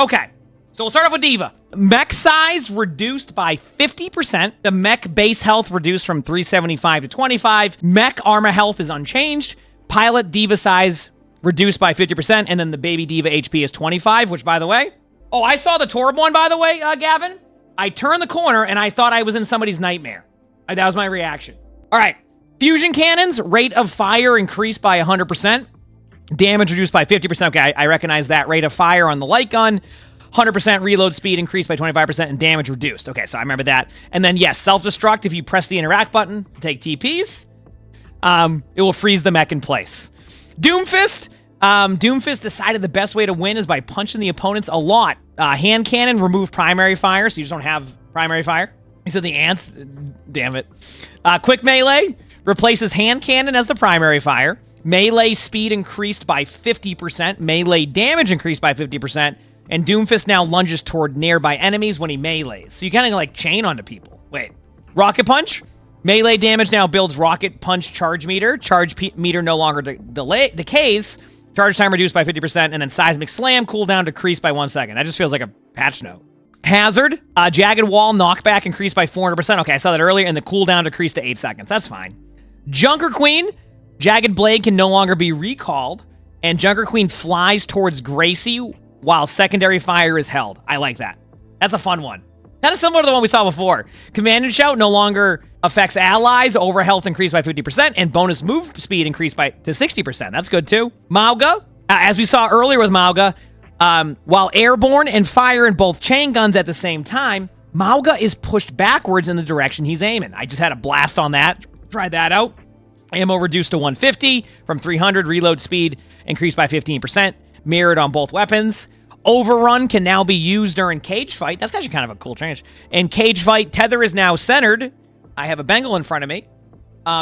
Okay, so we'll start off with D.Va. Mech size reduced by 50%. The mech base health reduced from 375 to 25. Mech armor health is unchanged. Pilot D.Va size reduced by 50%. And then the baby D.Va HP is 25, which, by the way... Oh, I saw the Torbjorn, by the way, Gavin. I turned the corner, and I thought I was in somebody's nightmare. That was my reaction. All right. Fusion cannons, rate of fire increased by 100%. Damage reduced by 50%. Okay, I recognize that. Rate of fire on the light gun. 100% reload speed increased by 25% and damage reduced. Okay, so I remember that. And then, yes, self-destruct. If you press the interact button to take TPs, it will freeze the mech in place. Doomfist. Doomfist decided the best way to win is by punching the opponents a lot. Hand cannon, remove primary fire, so you just don't have primary fire. He said the ants. Damn it. Quick melee replaces hand cannon as the primary fire. Melee speed increased by 50%. Melee damage increased by 50%. And Doomfist now lunges toward nearby enemies when he melees. So you kind of like chain onto people. Wait. Rocket punch. Melee damage now builds rocket punch charge meter. Charge meter no longer decays. Charge time reduced by 50%. And then seismic slam cooldown decreased by 1 second. That just feels like a patch note. Hazard. Jagged wall knockback increased by 400%. Okay, I saw that earlier. And the cooldown decreased to 8 seconds. That's fine. Junker Queen. Jagged blade can no longer be recalled. And Junker Queen flies towards Gracie while secondary fire is held. I like that. That's a fun one. Kind of similar to the one we saw before. Command and shout no longer affects allies. Over health increased by 50%. And bonus move speed increased to 60%. That's good too. Mauga. As we saw earlier with Mauga, while airborne and fire in both chain guns at the same time, Mauga is pushed backwards in the direction he's aiming. I just had a blast on that. Tried that out. Ammo reduced to 150 from 300. Reload speed increased by 15%. Mirrored on both weapons. Overrun can now be used during cage fight. That's actually kind of a cool change. In cage fight, tether is now centered. I have a Bengal in front of me.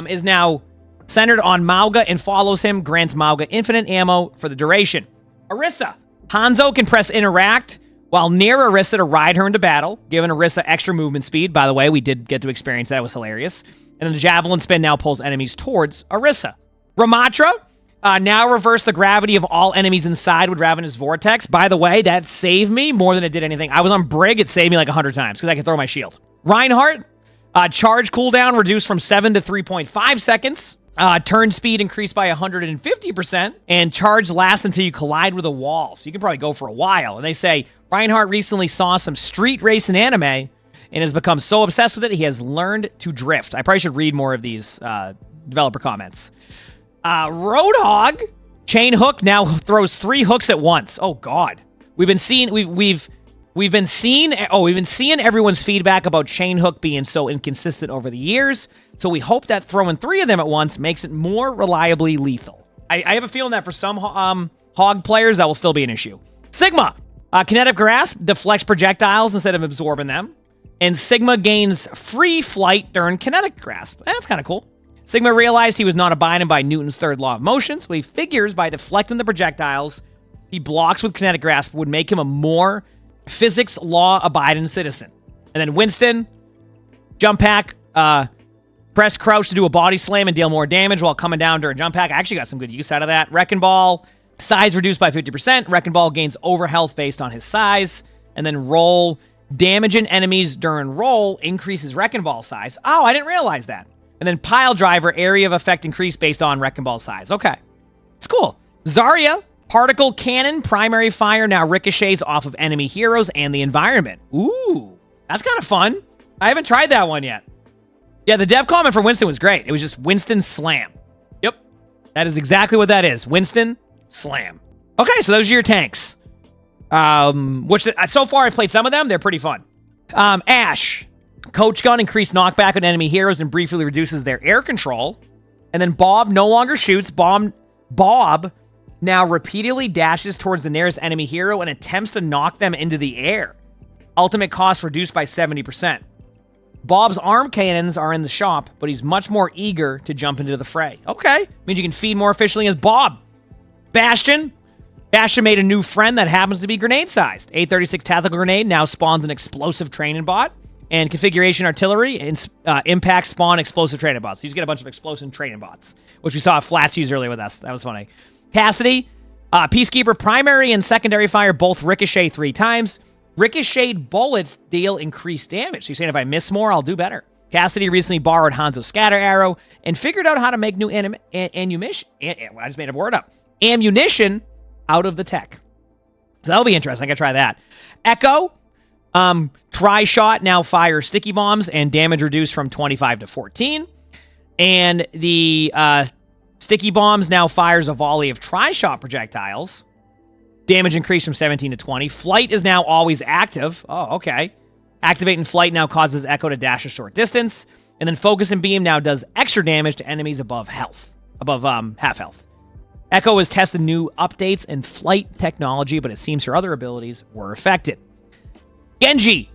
Is now centered on Mauga and follows him. Grants Mauga infinite ammo for the duration. Orisa. Hanzo can press interact while near Orisa to ride her into battle, giving Orisa extra movement speed. By the way, we did get to experience that. It was hilarious. And then the javelin spin now pulls enemies towards Orisa. Ramatra. Now reverse the gravity of all enemies inside with Ravenous Vortex. By the way, that saved me more than it did anything. I was on Brig, it saved me like 100 times because I could throw my shield. Reinhardt. Charge cooldown reduced from 7 to 3.5 seconds. Turn speed increased by 150%. And charge lasts until you collide with a wall. So you can probably go for a while. And they say, Reinhardt recently saw some street race in anime and has become so obsessed with it, he has learned to drift. I probably should read more of these developer comments. Roadhog. Chain hook now throws 3 hooks at once. Oh, God. We've been seeing everyone's feedback about chain hook being so inconsistent over the years. So we hope that throwing 3 of them at once makes it more reliably lethal. I have a feeling that for some hog players, that will still be an issue. Sigma. Kinetic grasp deflects projectiles instead of absorbing them. And Sigma gains free flight during kinetic grasp. That's kind of cool. Sigma realized he was not abiding by Newton's third law of motion, so he figures by deflecting the projectiles he blocks with kinetic grasp would make him a more physics law-abiding citizen. And then Winston, jump pack, press crouch to do a body slam and deal more damage while coming down during jump pack. I actually got some good use out of that. Wrecking Ball, size reduced by 50%. Wrecking Ball gains over health based on his size. And then roll, damaging enemies during roll increases Wrecking Ball size. Oh, I didn't realize that. And then Pile Driver, area of effect increased based on Wrecking Ball size. Okay. It's cool. Zarya, particle cannon, primary fire now ricochets off of enemy heroes and the environment. Ooh, that's kind of fun. I haven't tried that one yet. Yeah, the dev comment for Winston was great. It was just Winston Slam. Yep. That is exactly what that is. Winston Slam. Okay, so those are your tanks. Which so far I've played some of them. They're pretty fun. Ashe. Coach gun increased knockback on enemy heroes and briefly reduces their air control. And then Bob no longer shoots. Bob now repeatedly dashes towards the nearest enemy hero and attempts to knock them into the air. Ultimate cost reduced by 70%. Bob's arm cannons are in the shop, but he's much more eager to jump into the fray. Okay. Means you can feed more efficiently as Bob. Bastion. Bastion made a new friend that happens to be grenade-sized. A36 tactical grenade now spawns an explosive training bot. And configuration artillery and impact spawn explosive training bots. So you just get a bunch of explosive training bots, which we saw Flats use earlier with us. That was funny. Cassidy, Peacekeeper primary and secondary fire both ricochet 3 times. Ricocheted bullets deal increased damage. So you're saying if I miss more, I'll do better. Cassidy recently borrowed Hanzo's scatter arrow and figured out how to make new ammunition. I just made a word up. Ammunition out of the tech. So that'll be interesting. I gotta try that. Echo, Tri-Shot now fires sticky bombs and damage reduced from 25 to 14. And the sticky bombs now fires a volley of Tri-Shot projectiles. Damage increased from 17 to 20. Flight is now always active. Oh, okay. Activating flight now causes Echo to dash a short distance. And then Focus and Beam now does extra damage to enemies above half health. Echo has tested new updates and flight technology, but it seems her other abilities were affected. Genji.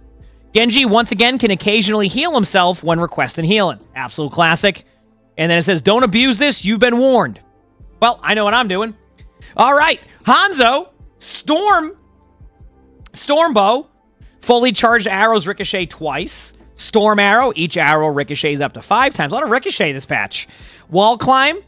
Genji, once again, can occasionally heal himself when requesting healing. Absolute classic. And then it says, don't abuse this, you've been warned. Well, I know what I'm doing. All right, Hanzo, Stormbow, fully charged arrows ricochet twice. Storm arrow, each arrow ricochets up to 5 times. A lot of ricochet this patch. Wall climb.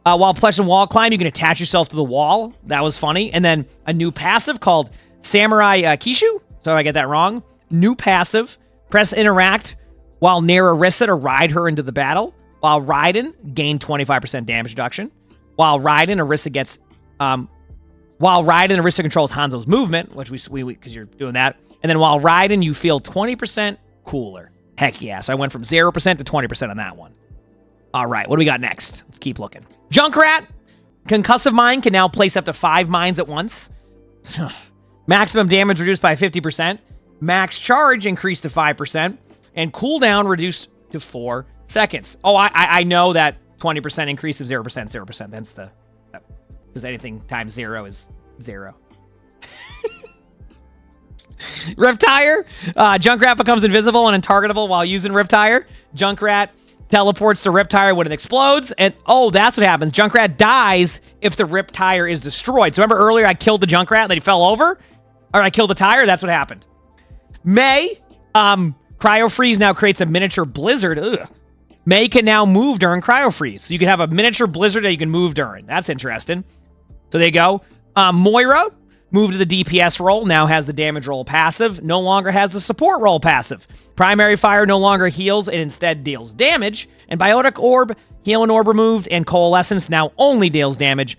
While pressing wall climb, you can attach yourself to the wall. That was funny. And then a new passive called Samurai Kishu. So I get that wrong. New passive. Press interact while near Orisa to ride her into the battle. While riding, gain 25% damage reduction. While riding, Orisa controls Hanzo's movement, which we because you're doing that. And then while riding, you feel 20% cooler. Heck yeah. So I went from 0% to 20% on that one. All right, what do we got next? Let's keep looking. Junkrat. Concussive Mine can now place up to 5 mines at once. Maximum damage reduced by 50%. Max charge increased to 5%. And cooldown reduced to 4 seconds. Oh, I know that 20% increase of 0%, 0%. That's the... Because anything times 0 is 0. Riptire. Junkrat becomes invisible and untargetable while using Riptire. Junkrat teleports to Riptire when it explodes. And, oh, that's what happens. Junkrat dies if the Riptire is destroyed. So remember earlier I killed the Junkrat and then he fell over? Or I killed the tire? That's what happened. Mei. Cryo Freeze now creates a miniature blizzard. Ugh. Mei can now move during Cryo Freeze. So you can have a miniature blizzard that you can move during. That's interesting. So there you go. Moira moved to the DPS role, now has the damage roll passive, no longer has the support roll passive. Primary fire no longer heals, it instead deals damage. And Biotic Orb, Healing Orb removed, and Coalescence now only deals damage.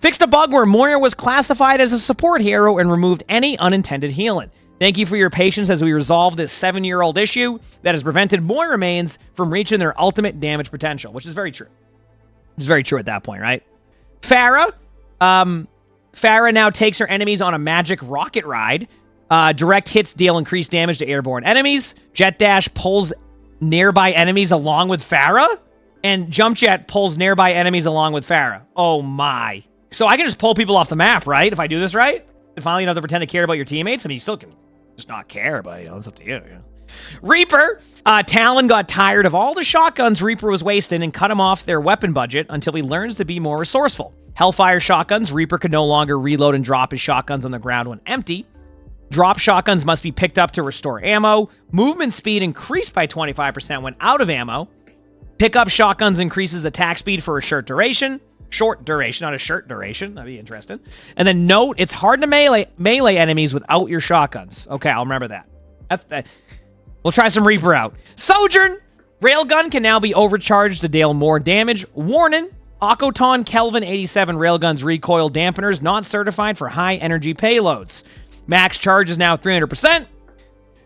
Fixed a bug where Moira was classified as a support hero and removed any unintended healing. Thank you for your patience as we resolve this 7-year-old issue that has prevented Moira mains from reaching their ultimate damage potential, which is very true. It's very true at that point, right? Pharah. Pharah now takes her enemies on a magic rocket ride. Direct hits deal increased damage to airborne enemies. Jet Dash pulls nearby enemies along with Pharah. And Jump Jet pulls nearby enemies along with Pharah. Oh my. So I can just pull people off the map, right? If I do this right? And finally you don't have to pretend to care about your teammates. I mean, you still can just not care, but it's up to you. Reaper. Talon got tired of all the shotguns Reaper was wasting and cut him off their weapon budget until he learns to be more resourceful. Hellfire shotguns. Reaper could no longer reload and drop his shotguns on the ground when empty. Drop shotguns must be picked up to restore ammo. Movement speed increased by 25% when out of ammo. Pick up shotguns increases attack speed for a short duration. Short duration, not a shirt duration. That'd be interesting. And then note, it's hard to melee enemies without your shotguns. Okay, I'll remember that. We'll try some Reaper out. Sojourn. Railgun can now be overcharged to deal more damage. Warning. Akoton Kelvin 87 railguns recoil dampeners not certified for high energy payloads. Max charge is now 300%.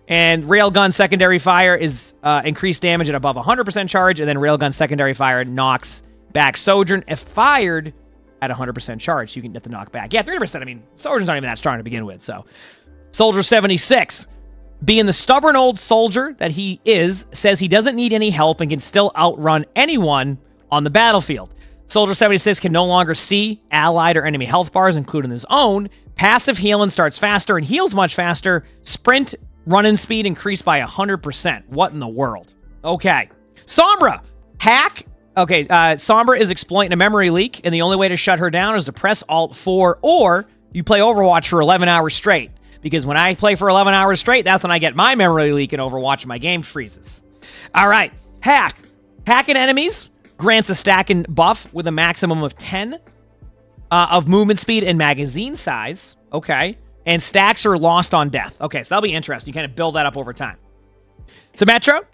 And railgun secondary fire is increased damage at above 100% charge. And then railgun secondary fire knocks back Sojourn if fired at 100% charge. So you can get the knockback. Yeah, 300%. I mean, Sojourn's not even that strong to begin with. So, Soldier 76. Being the stubborn old soldier that he is, says he doesn't need any help and can still outrun anyone on the battlefield. Soldier 76 can no longer see allied or enemy health bars, including his own. Passive healing starts faster and heals much faster. Sprint run-in speed increased by 100%. What in the world? Okay. Sombra. Hack. Okay, Sombra is exploiting a memory leak, and the only way to shut her down is to press Alt-4, or you play Overwatch for 11 hours straight. Because when I play for 11 hours straight, that's when I get my memory leak in Overwatch and my game freezes. All right. Hack. Hacking enemies grants a stacking buff with a maximum of 10. of movement speed and magazine size. Okay. And stacks are lost on death. Okay, so that'll be interesting. You kind of build that up over time. Symmetra.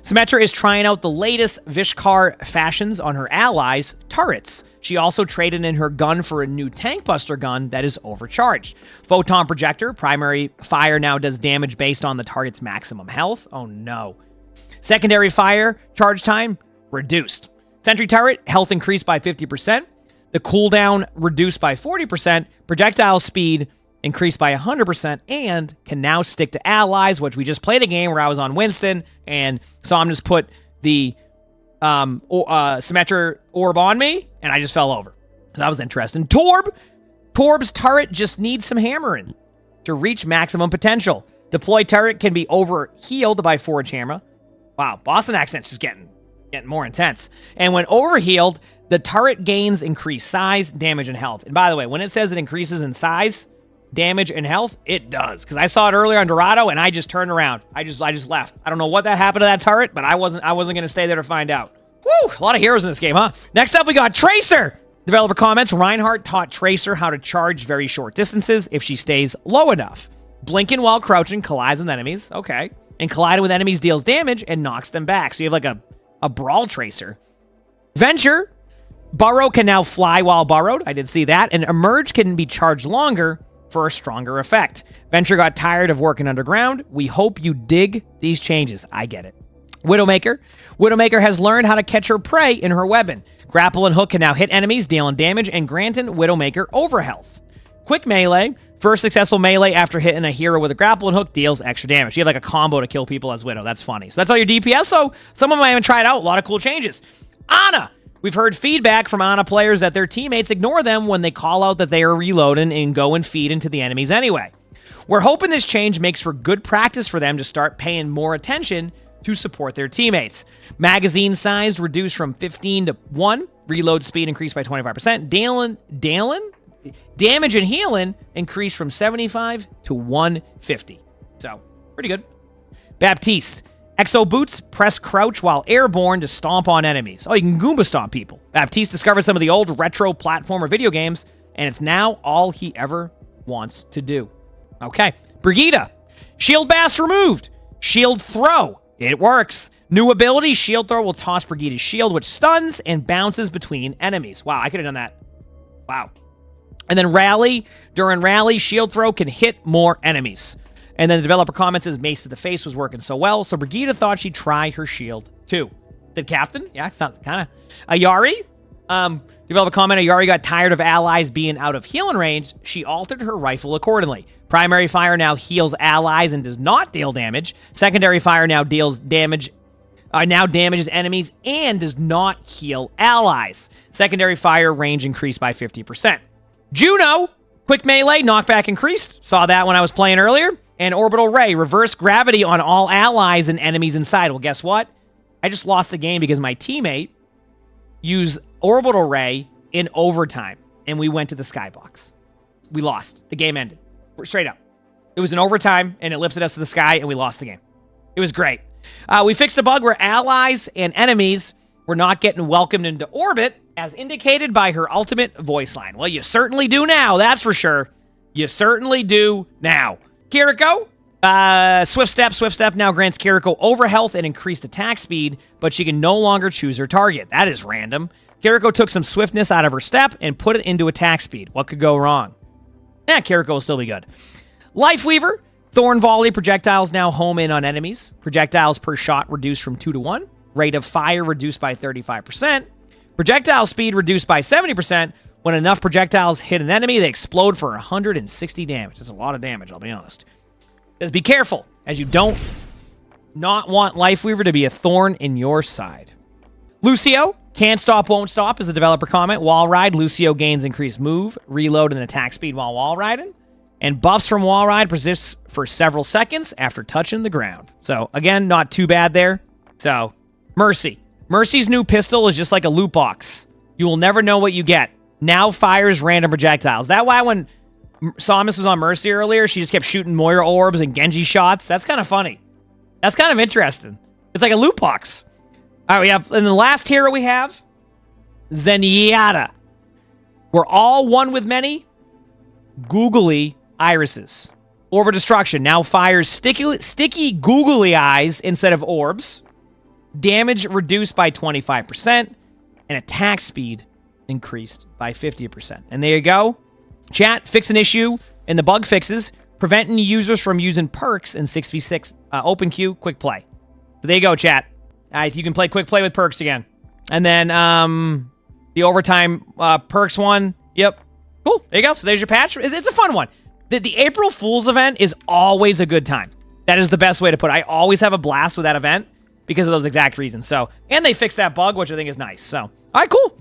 Symmetra is trying out the latest Vishkar fashions on her allies' turrets. She also traded in her gun for a new tank buster gun that is overcharged. Photon projector. Primary fire now does damage based on the target's maximum health. Oh no. Secondary fire charge time reduced. Sentry turret, health increased by 50%. The cooldown reduced by 40%. Projectile speed increased by 100%, and can now stick to allies, which we just played a game where I was on Winston, and saw him just put the Symmetra orb on me, and I just fell over. So that was interesting. Torb's turret just needs some hammering to reach maximum potential. Deploy turret can be overhealed by Forge Hammer. Wow, Boston accent's just getting more intense. And when overhealed, the turret gains increased size, damage, and health. And by the way, when it says it increases in size, damage, and health, it does. Because I saw it earlier on Dorado, and I just turned around. I just left. I don't know what that happened to that turret, but I wasn't going to stay there to find out. Woo! A lot of heroes in this game, huh? Next up, we got Tracer. Developer comments, Reinhardt taught Tracer how to charge very short distances if she stays low enough. Blinking while crouching collides with enemies. Okay. And colliding with enemies deals damage and knocks them back. So you have like a brawl Tracer. Venture. Burrow can now fly while burrowed. I did see that. And Emerge can be charged longer for a stronger effect. Venture got tired of working underground. We hope you dig these changes. I get it. Widowmaker. Widowmaker has learned how to catch her prey in her weapon. Grapple and hook can now hit enemies, dealing damage, and granting Widowmaker overhealth. Quick melee. First successful melee after hitting a hero with a grapple and hook deals extra damage. You have like a combo to kill people as Widow. That's funny. So that's all your DPS. So some of them I haven't tried out. A lot of cool changes. Ana. We've heard feedback from Ana players that their teammates ignore them when they call out that they are reloading and go and feed into the enemies anyway. We're hoping this change makes for good practice for them to start paying more attention to support their teammates. Magazine size reduced from 15 to 1. Reload speed increased by 25%. Damage and healing increased from 75 to 150. So, pretty good. Baptiste. Exo boots, press crouch while airborne to stomp on enemies. Oh, you can Goomba stomp people. Baptiste discovered some of the old retro platformer video games, and it's now all he ever wants to do. Okay. Brigida. Shield Bass removed. Shield Throw. It works. New ability, Shield Throw will toss Brigida's shield, which stuns and bounces between enemies. Wow, I could have done that. Wow. And then Rally. During Rally, Shield Throw can hit more enemies. And then the developer comments says Mace to the face was working so well, so Brigida thought she'd try her shield too. Did Captain? Yeah, sounds kind of. Ayari? Developer comment, Ayari got tired of allies being out of healing range. She altered her rifle accordingly. Primary fire now heals allies and does not deal damage. Secondary fire now deals damage, now damages enemies and does not heal allies. Secondary fire range increased by 50%. Juno, quick melee, knockback increased. Saw that when I was playing earlier. And Orbital Ray, reverse gravity on all allies and enemies inside. Well, guess what? I just lost the game because my teammate used Orbital Ray in overtime, and we went to the skybox. We lost. The game ended. Straight up. It was in overtime, and it lifted us to the sky, and we lost the game. It was great. We fixed a bug where allies and enemies were not getting welcomed into orbit, as indicated by her ultimate voice line. Well, you certainly do now, that's for sure. You certainly do now. Kiriko, Swift Step now grants Kiriko overhealth and increased attack speed, but she can no longer choose her target. That is random. Kiriko took some swiftness out of her step and put it into attack speed. What could go wrong? Kiriko will still be good. Lifeweaver, Thorn Volley projectiles now home in on enemies. Projectiles per shot reduced from 2 to 1. Rate of fire reduced by 35%. Projectile speed reduced by 70%. When enough projectiles hit an enemy, they explode for 160 damage. That's a lot of damage, I'll be honest. Says be careful, as you don't not want Lifeweaver to be a thorn in your side. Lucio, can't stop, won't stop is the developer comment. Wall ride, Lucio gains increased move, reload, and attack speed while wall riding. And buffs from wall ride persist for several seconds after touching the ground. So, again, not too bad there. So, Mercy. Mercy's new pistol is just like a loot box. You will never know what you get. Now fires random projectiles. That why when Samus was on Mercy earlier, she just kept shooting Moira orbs and Genji shots. That's kind of funny. That's kind of interesting. It's like a loot box. All right, and the last hero we have, Zenyatta. We're all one with many googly irises. Orb of Destruction now fires sticky googly eyes instead of orbs. Damage reduced by 25%. And attack speed increased by 50%. And there you go. Chat, fix an issue in the bug fixes, preventing users from using perks in 6v6 open queue quick play. So there you go, chat. You can play quick play with perks again. And then the overtime perks one. Yep. Cool. There you go. So there's your patch. It's a fun one. The April Fool's event is always a good time. That is the best way to put it. I always have a blast with that event because of those exact reasons. So, and they fixed that bug, which I think is nice. So, all right, cool.